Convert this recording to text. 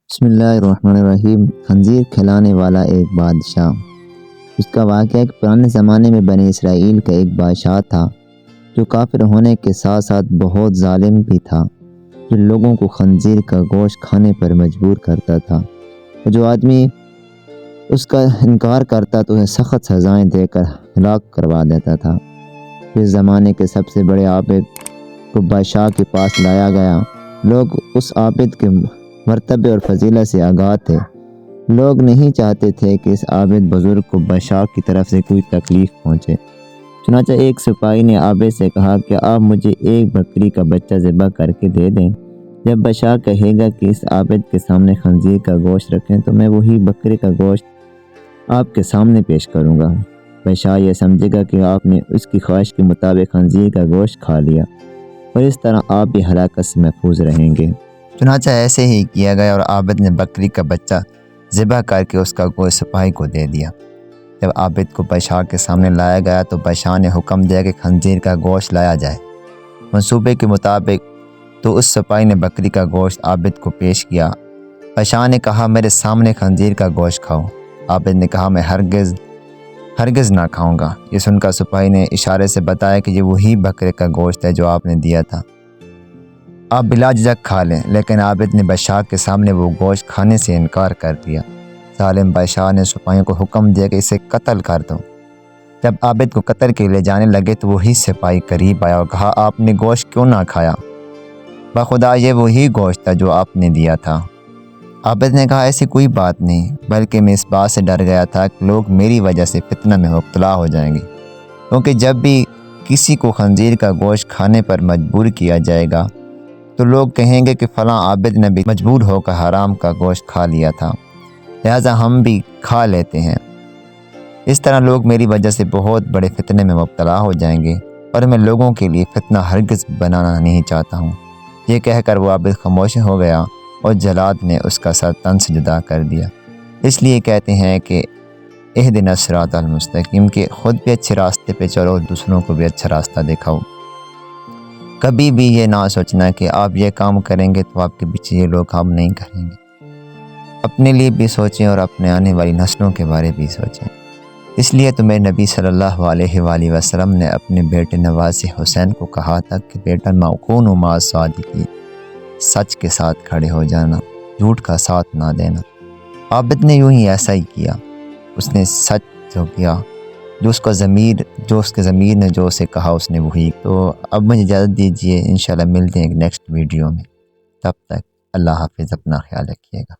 بسم اللہ الرحمن الرحیم۔ خنزیر کھلانے والا ایک بادشاہ۔ اس کا واقعہ ایک پرانے زمانے میں بنی اسرائیل کا ایک بادشاہ تھا جو کافر ہونے کے ساتھ ساتھ بہت ظالم بھی تھا، جو لوگوں کو خنزیر کا گوشت کھانے پر مجبور کرتا تھا، اور جو آدمی اس کا انکار کرتا تو اسے سخت سزائیں دے کر ہلاک کروا دیتا تھا۔ اس زمانے کے سب سے بڑے عابد کو بادشاہ کے پاس لایا گیا۔ لوگ اس عابد کے مرتبے اور فضیلت سے آگاہ تھے۔ لوگ نہیں چاہتے تھے کہ اس عابد بزرگ کو بادشاہ کی طرف سے کوئی تکلیف پہنچے۔ چنانچہ ایک سپاہی نے عابد سے کہا کہ آپ مجھے ایک بکری کا بچہ ذبح کر کے دے دیں۔ جب بادشاہ کہے گا کہ اس عابد کے سامنے خنزیر کا گوشت رکھیں تو میں وہی بکرے کا گوشت آپ کے سامنے پیش کروں گا۔ بادشاہ یہ سمجھے گا کہ آپ نے اس کی خواہش کے مطابق خنزیر کا گوشت کھا لیا، اور اس طرح آپ بھی ہلاکت سے محفوظ رہیں گے۔ چنانچہ ایسے ہی کیا گیا، اور عابد نے بکری کا بچہ ذبح کر کے اس کا گوشت سپاہی کو دے دیا۔ جب عابد کو بادشاہ کے سامنے لایا گیا تو بادشاہ نے حکم دیا کہ خنزیر کا گوشت لایا جائے۔ منصوبے کے مطابق تو اس سپاہی نے بکری کا گوشت عابد کو پیش کیا۔ بادشاہ نے کہا میرے سامنے خنزیر کا گوشت کھاؤ۔ عابد نے کہا میں ہرگز نہ کھاؤں گا۔ یہ سن کر سپاہی نے اشارے سے بتایا کہ یہ وہی بکرے کا گوشت ہے جو آپ نے دیا تھا، آپ بلا جھجک کھا لیں۔ لیکن عابد نے بادشاہ کے سامنے وہ گوشت کھانے سے انکار کر دیا۔ ظالم بادشاہ نے سپاہیوں کو حکم دیا کہ اسے قتل کر دو۔ جب عابد کو قتل کے لے جانے لگے تو وہی سپاہی قریب آیا اور کہا آپ نے گوشت کیوں نہ کھایا؟ بخدا یہ وہی گوشت تھا جو آپ نے دیا تھا۔ عابد نے کہا ایسی کوئی بات نہیں، بلکہ میں اس بات سے ڈر گیا تھا کہ لوگ میری وجہ سے فتنہ میں مبتلا ہو جائیں گے، کیونکہ جب بھی کسی کو خنزیر کا گوشت کھانے پر مجبور کیا جائے گا تو لوگ کہیں گے کہ فلاں عابد نے بھی مجبور ہو کر حرام کا گوشت کھا لیا تھا، لہٰذا ہم بھی کھا لیتے ہیں۔ اس طرح لوگ میری وجہ سے بہت بڑے فتنے میں مبتلا ہو جائیں گے، اور میں لوگوں کے لیے فتنہ ہرگز بنانا نہیں چاہتا ہوں۔ یہ کہہ کر وہ عابد خاموش ہو گیا، اور جلاد نے اس کا سر تن سے جدا کر دیا۔ اس لیے کہتے ہیں کہ اہدنا الصراط المستقیم، کہ خود بھی اچھے راستے پہ چلو اور دوسروں کو بھی اچھا راستہ دکھاؤ۔ کبھی بھی یہ نہ سوچنا کہ آپ یہ کام کریں گے تو آپ کے پیچھے یہ لوگ کام نہیں کریں گے۔ اپنے لیے بھی سوچیں اور اپنے آنے والی نسلوں کے بارے بھی سوچیں۔ اس لیے تو میرے نبی صلی اللہ علیہ وآلہ وسلم نے اپنے بیٹے نوازِ حسین کو کہا تھا کہ بیٹا کونوا مع الصادقین، سچ کے ساتھ کھڑے ہو جانا، جھوٹ کا ساتھ نہ دینا۔ عابد نے یوں ہی ایسا ہی کیا، اس نے سچ جو کیا، جو اس کے ضمیر نے جو اسے کہا اس نے وہی۔ تو اب مجھے اجازت دیجیے، انشاءاللہ ملتے ہیں ایک نیکسٹ ویڈیو میں۔ تب تک اللہ حافظ، اپنا خیال رکھیے گا۔